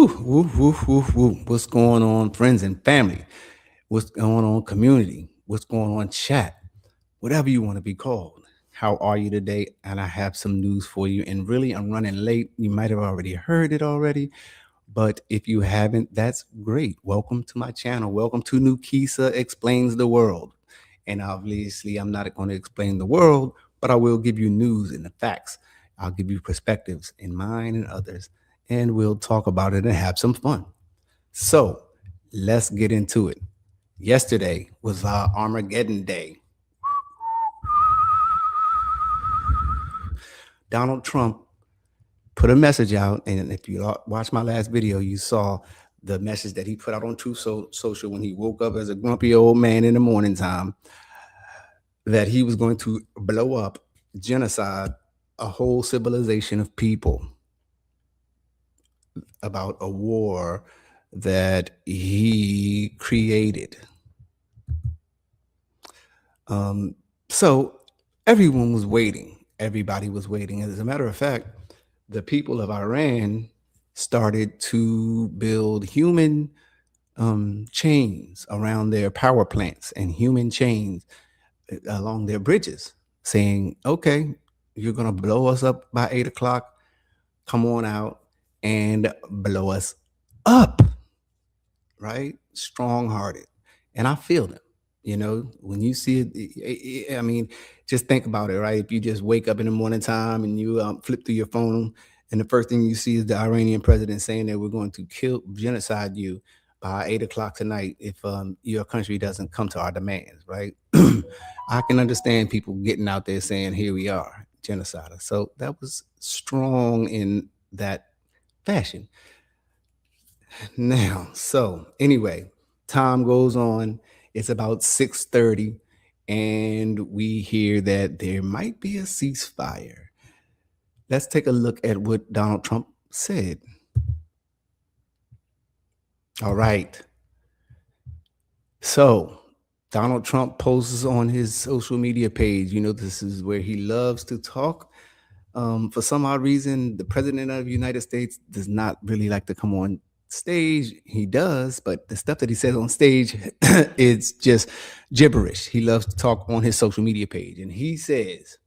Woo, woo, woo, woo, woo. What's going on, friends and family? What's going on, community? What's going on, chat? Whatever you want to be called. How are you today? And I have some news for you. And really, I'm running late. You might have already heard it already. But if you haven't, that's great. Welcome to my channel. Welcome to Nukisa Explains the World. And obviously, I'm not going to explain the world, but I will give you news and the facts. I'll give you perspectives in mine and others, and we'll talk about it and have some fun. So let's get into it. Yesterday was Armageddon Day. Donald Trump put a message out, and if you watched my last video, you saw the message that he put out on Truth Social when he woke up as a grumpy old man in the morning time, that he was going to blow up, genocide a whole civilization of people about a war that he created. So everyone was waiting. Everybody was waiting. As a matter of fact, the people of Iran started to build human chains around their power plants and human chains along their bridges, saying, okay, you're going to blow us up by 8 o'clock. Come on out and blow us up. Right? Strong hearted. And I feel them. You know, when you see it, I mean, just think about it, right? If you just wake up in the morning time and you flip through your phone, and the first thing you see is the Iranian president saying that we're going to genocide you by 8 o'clock tonight if your country doesn't come to our demands, right? I can understand people getting out there saying, here we are, genocide. So that was strong in that fashion. Now, so anyway, time goes on. It's about 6:30, and we hear that there might be a ceasefire. Let's take a look at what Donald Trump said. All right. So Donald Trump posts on his social media page. You know, this is where he loves to talk. For some odd reason, the president of the United States does not really like to come on stage. He does, but the stuff that he says on stage is just gibberish. He loves to talk on his social media page. And he says,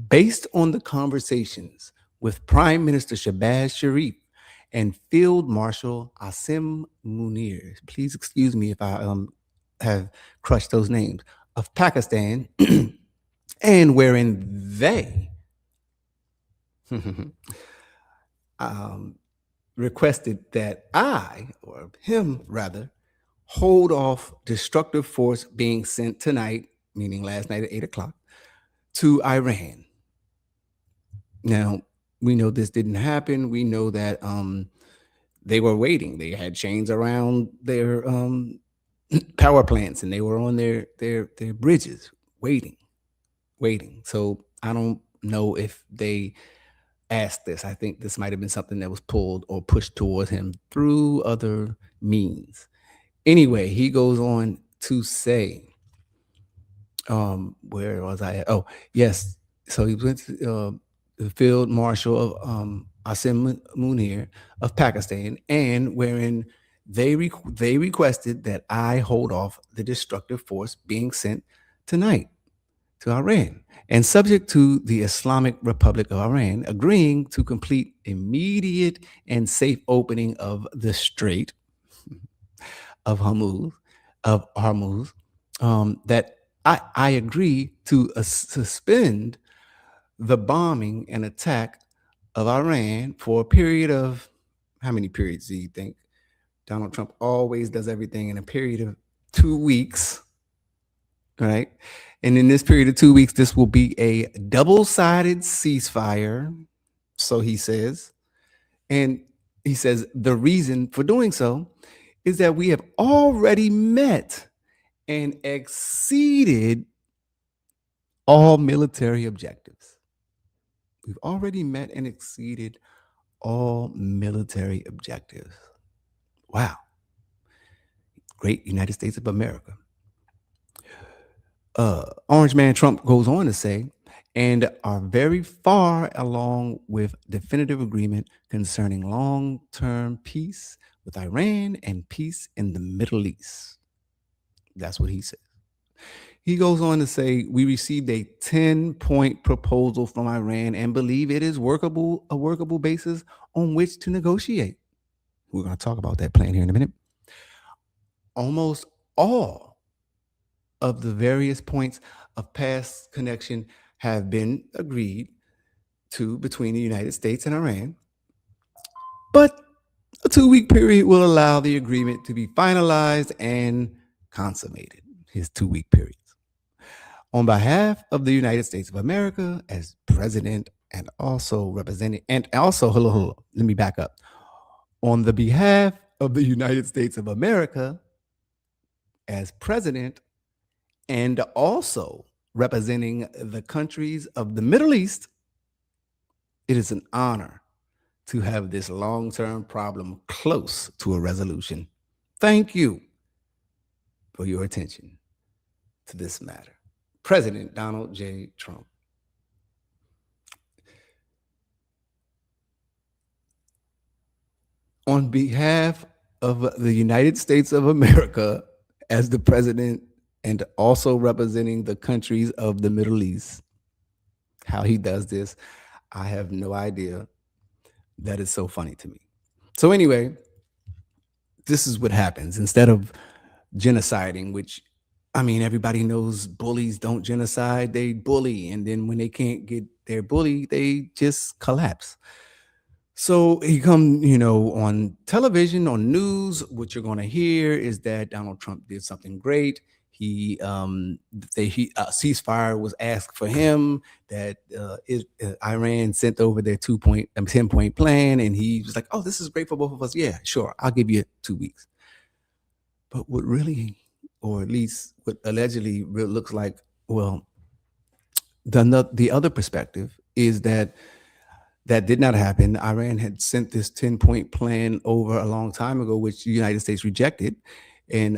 based on the conversations with Prime Minister Shehbaz Sharif and Field Marshal Asim Munir, please excuse me if I have crushed those names, of Pakistan, and wherein they requested that I, or him rather, hold off destructive force being sent tonight, meaning last night at 8 o'clock, to Iran. Now, we know this didn't happen. We know that they were waiting. They had chains around their power plants, and they were on their bridges waiting. So I don't know if they asked this. I think this might have been something that was pulled or pushed towards him through other means. Anyway, he goes on to say, where was I at? Oh, yes. So he went to the Field Marshal of Asim Munir of Pakistan, and wherein they requested that I hold off the destructive force being sent tonight to Iran, and subject to the Islamic Republic of Iran agreeing to complete immediate and safe opening of the Strait of Hormuz, that I agree to suspend the bombing and attack of Iran for a period of, how many periods do you think? Donald Trump always does everything in a period of 2 weeks, right? And in this period of 2 weeks, this will be a double-sided ceasefire, so he says. And he says the reason for doing so is that we have already met and exceeded all military objectives. We've already met and exceeded all military objectives. Wow. Great United States of America. Orange Man Trump goes on to say, and are very far along with definitive agreement concerning long-term peace with Iran and peace in the Middle East. That's what he said. He goes on to say, we received a 10-point proposal from Iran and believe it is a workable basis on which to negotiate. We're going to talk about that plan here in a minute. Almost all of the various points of past connection have been agreed to between the United States and Iran, but a 2-week period will allow the agreement to be finalized and consummated. His 2-week periods. On behalf of the United States of America, as president and also representing, and also, hello, let me back up. On the behalf of the United States of America, as president and also representing the countries of the Middle East, it is an honor to have this long-term problem close to a resolution. Thank you for your attention to this matter. President Donald J. Trump. On behalf of the United States of America, as the president and also representing the countries of the Middle East, how he does this, I have no idea. That is so funny to me. So anyway, this is what happens. Instead of genociding, which, I mean, everybody knows bullies don't genocide, they bully. And then when they can't get their bully, they just collapse. So he come, on television, on news, what you're going to hear is that Donald Trump did something great. He ceasefire was asked for him, that Iran sent over their 10-point plan, and he was like, oh, this is great for both of us. Yeah, sure, I'll give you 2 weeks. But what really, or at least what allegedly looks like, well, the other perspective is that did not happen. Iran had sent this 10-point plan over a long time ago, which the United States rejected. And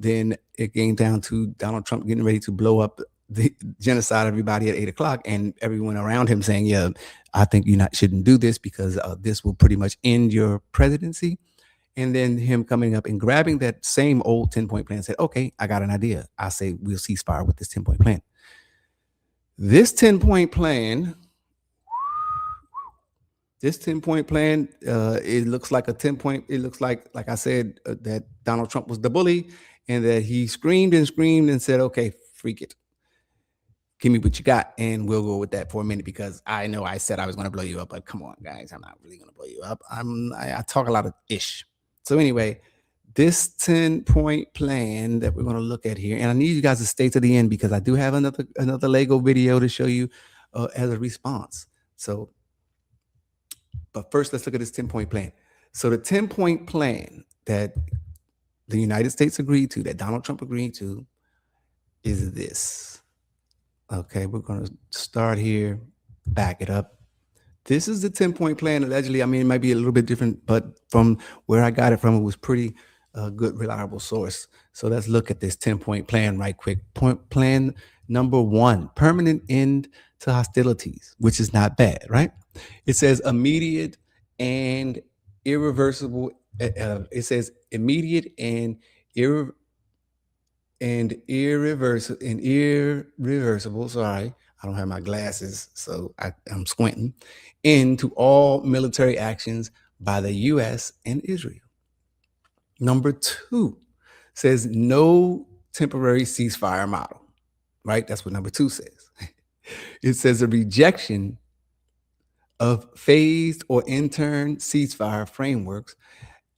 then it came down to Donald Trump getting ready to blow up the genocide everybody at 8 o'clock, and everyone around him saying, yeah, I think you shouldn't do this because this will pretty much end your presidency. And then him coming up and grabbing that same old 10-point plan and said, okay, I got an idea. I say we'll ceasefire with this 10-point plan. This 10-point plan, it looks like a 10-point. It looks like I said, that Donald Trump was the bully and that he screamed and said, okay, freak it. Give me what you got. And we'll go with that for a minute, because I know I said I was going to blow you up, but come on, guys, I'm not really going to blow you up. I talk a lot of ish. So anyway, this 10-point plan that we're going to look at here, and I need you guys to stay to the end because I do have another Lego video to show you as a response. So, but first, let's look at this 10-point plan. So the 10-point plan that the United States agreed to, that Donald Trump agreed to, is this. Okay, we're going to start here, back it up. This is the 10-point plan, allegedly. I mean, it might be a little bit different, but from where I got it from, it was pretty good, reliable source. So let's look at this 10-point plan right quick. Plan number 1, permanent end to hostilities, which is not bad, right? It says immediate and irreversible. It says immediate and irreversible. Sorry, I don't have my glasses, so I'm squinting. Into all military actions by the U.S. and Israel. Number 2 says no temporary ceasefire model, right? That's what number 2 says. It says a rejection of phased or interim ceasefire frameworks.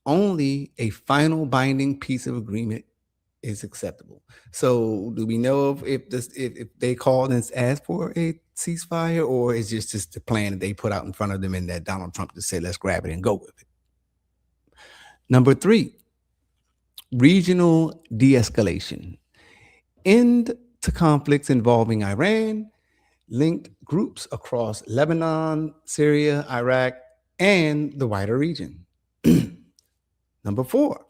Only a final binding piece of agreement is acceptable. So do we know if they called and asked for a ceasefire, or is just the plan that they put out in front of them and that Donald Trump just said, let's grab it and go with it? Number 3, regional de-escalation. End to conflicts involving Iran, linked groups across Lebanon, Syria, Iraq, and the wider region. Number 4,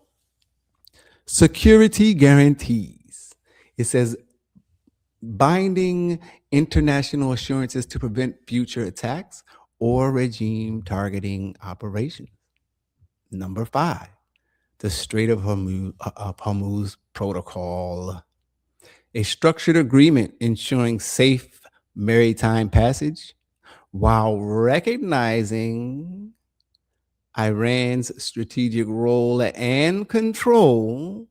security guarantees. It says binding international assurances to prevent future attacks or regime targeting operations. Number 5, the Strait of Hormuz Protocol, a structured agreement ensuring safe maritime passage while recognizing Iran's strategic role and control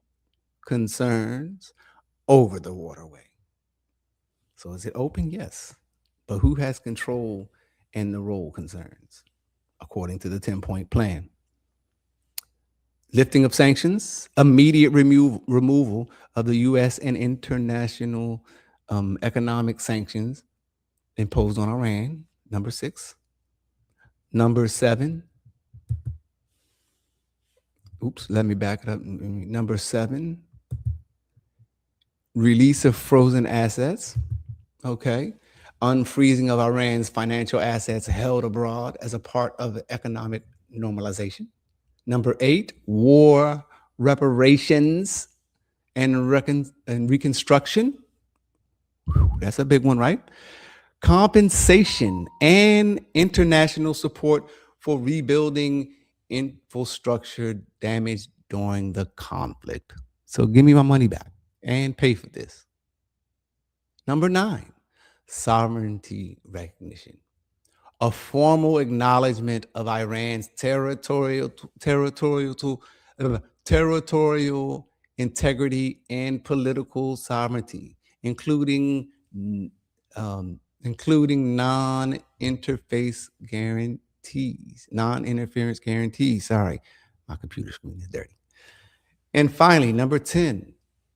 concerns over the waterway. So is it open? Yes. But who has control and the role concerns, according to the 10-point plan? Lifting of sanctions, immediate removal of the U.S. and international economic sanctions imposed on Iran, number 6. Number 7, let me back it up. Number 7, release of frozen assets, okay? Unfreezing of Iran's financial assets held abroad as a part of economic normalization. Number 8, war reparations and reconstruction. That's a big one, right? Compensation and international support for rebuilding infrastructure damage during the conflict. So give me my money back and pay for this. Number 9, sovereignty recognition, a formal acknowledgement of Iran's territorial integrity and political sovereignty, including non-interference guarantees. Sorry, my computer screen is dirty. And finally, number 10,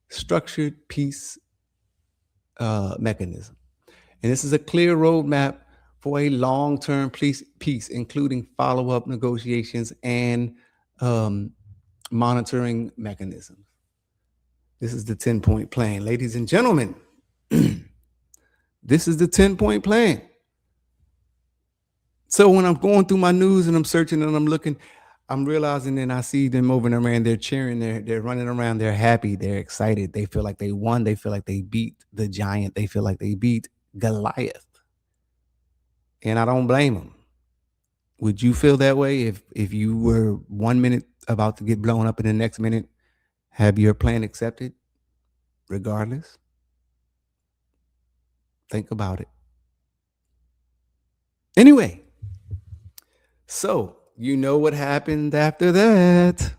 structured peace mechanism. And this is a clear roadmap for a long-term peace, including follow-up negotiations and monitoring mechanisms. This is the 10-point plan. Ladies and gentlemen, this is the 10-point plan. So when I'm going through my news and I'm searching and I'm looking, I'm realizing and I see them over in Iran, they're cheering, they're running around, they're happy, they're excited. They feel like they won. They feel like they beat the giant. They feel like they beat Goliath. And I don't blame them. Would you feel that way if you were 1 minute about to get blown up and the next minute have your plan accepted regardless? Think about it. Anyway, so you know what happened after that.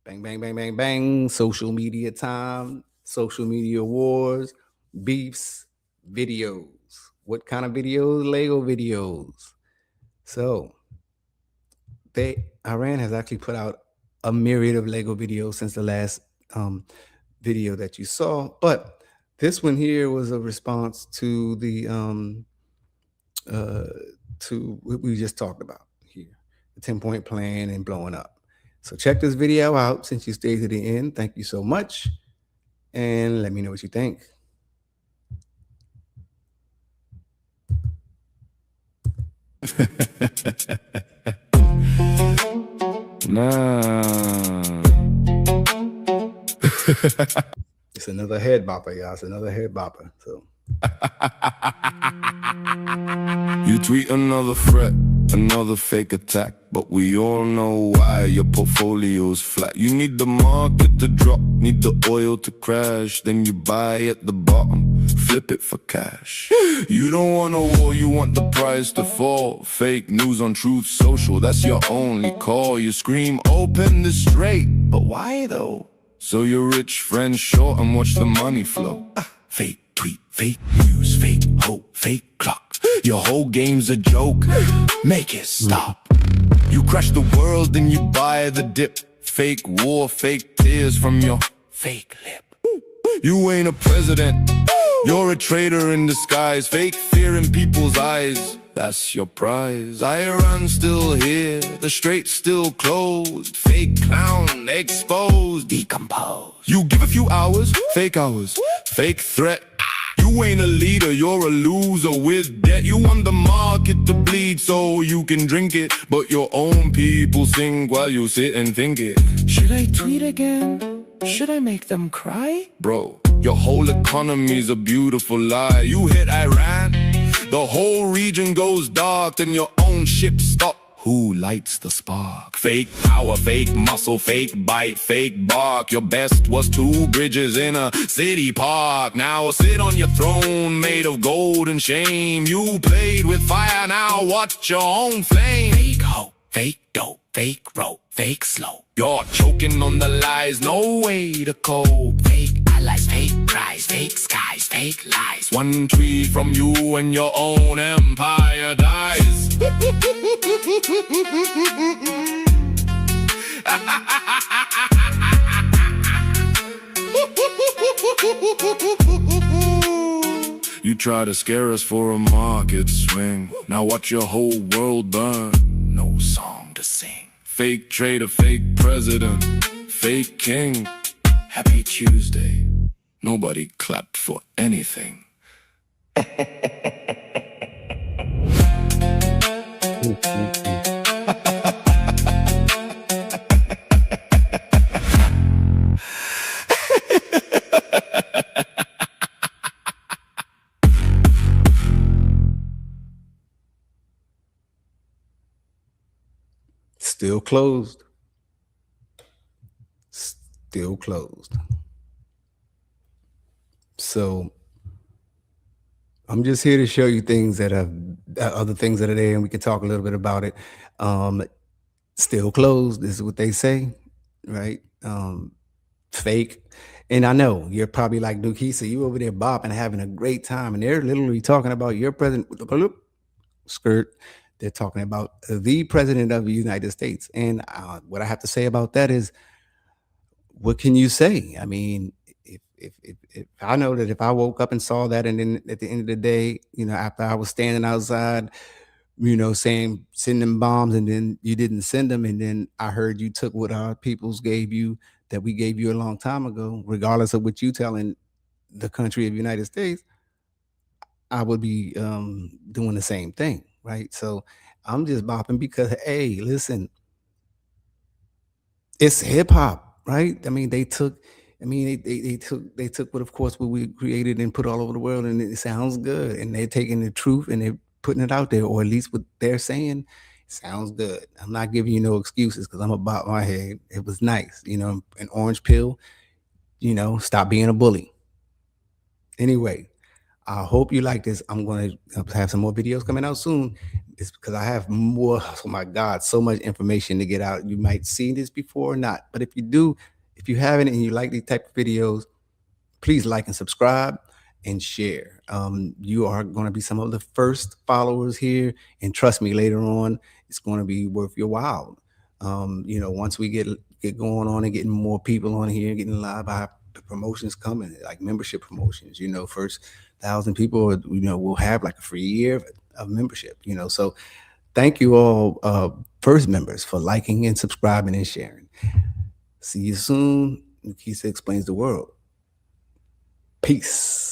Bang, bang, bang, bang, bang. Social media time, social media wars, beefs, videos. What kind of videos? Lego videos. So Iran has actually put out a myriad of Lego videos since the last video that you saw. But this one here was a response to the to what we just talked about here, the 10-point plan and blowing up. So check this video out since you stayed to the end. Thank you so much. And let me know what you think. It's another head bopper, y'all. It's another head bopper. So you tweet another threat, another fake attack, but we all know why your portfolio's flat. You need the market to drop, need the oil to crash, then you buy at the bottom, flip it for cash. You don't want a war, you want the price to fall. Fake news on Truth Social, that's your only call. You scream, open this straight, but why though? So your rich friends short and watch the money flow. Fake tweet, fake news, fake hope, fake clock. Your whole game's a joke, make it stop. You crash the world and you buy the dip. Fake war, fake tears from your fake lip. You ain't a president, you're a traitor in disguise. Fake fear in people's eyes, that's your prize. Iran's still here, the strait's still closed. Fake clown exposed, decomposed. You give a few hours, fake threat. You ain't a leader, you're a loser with debt. You want the market to bleed so you can drink it, but your own people sing while you sit and think it. Should I tweet again? Should I make them cry? Bro, Your whole economy's a beautiful lie. You hit Iran, the whole region goes dark, then your own ship stops. Who lights the spark? Fake power, fake muscle, fake bite, fake bark. Your best was 2 bridges in a city park. Now sit on your throne made of gold and shame. You played with fire, now watch your own flame. Fake hope, fake dope, fake rope, fake slow. You're choking on the lies, no way to cope. Fake allies, fake cries, fake skies, fake lies. 1 tweet from you and your own empire dies. You try to scare us for a market swing. Now watch your whole world burn. No song to sing. Fake trader, fake president, fake king. Happy Tuesday. Nobody clapped for anything. Still closed. Still closed. So I'm just here to show you things that have other things that are there, and we can talk a little bit about it. Still closed. This is what they say, right? Fake. And I know you're probably like Dukisa, you over there bopping, having a great time, and they're literally talking about your president with the skirt. They're talking about the president of the United States. And what I have to say about that is, what can you say? I mean, if I know that if I woke up and saw that, and then at the end of the day, after I was standing outside, saying sending bombs, and then you didn't send them, and then I heard you took what our peoples gave you, that we gave you a long time ago, regardless of what you telling the country of United States, I would be doing the same thing, right? So I'm just bopping because, hey, listen, it's hip hop, right? I mean, they took what, of course, what we created and put all over the world, and it sounds good, and they're taking the truth and they're putting it out there, or at least what they're saying sounds good. I'm not giving you no excuses because I'm about my head. It was nice, an orange pill, stop being a bully. Anyway, I hope you like this. I'm going to have some more videos coming out soon. It's because I have more. Oh my God, so much information to get out. You might see this before or not, but if you do, if you haven't and you like these type of videos, please like and subscribe and share. You are going to be some of the first followers here, and trust me, later on, it's going to be worth your while. Once we get going on and getting more people on here, getting live, I have the promotions coming, like membership promotions. First 1,000 people, will have like a free year of membership. So thank you all, first members, for liking and subscribing and sharing. See you soon. Dukisa Explains the World. Peace.